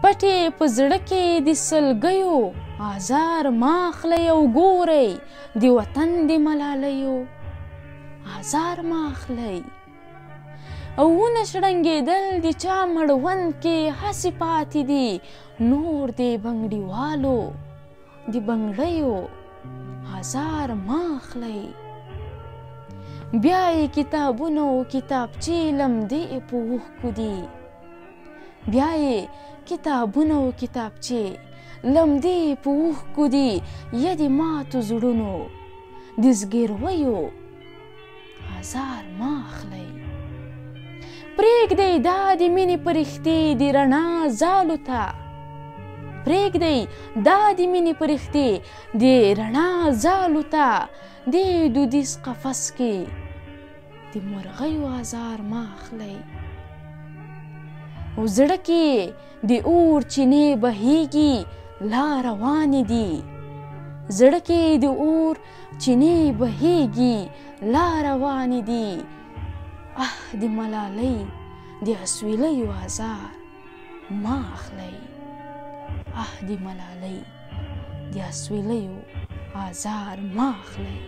پټې په زړه کې د سلګیو آزار مه اخلئ او ګورئ د وطن د ملالیو آزار مه اخلئ او ونه شړنګېدل د چا مړوند کې هسې پاتې دي نور د بنګړیوالو د بنګړیو آزار مه اخلئ بیا یې کتابونه او کتابچې لمدې په اوښکو دي بیا یې کتابونه او کتابچې لمدې په اوښکو دي یا د ماتو زړونو د زګیرویو آزار مه اخلئ پرېږدئ دا د مینې پرښتې د رڼا ځالو ته پرېږدئ دا د مینې پرښتې د رڼا ځالو ته د دودیز قفس کې د مرغیو آزار مه اخلئ او زړه کې د اور چینې بهیږي لا روانې دي زړه کې د اور چینې بهیږي لا روانې دي د ملالۍ د اسویلیو آزار مه اخلئ د ملالۍ د اسویلیو آزار مه اخلئ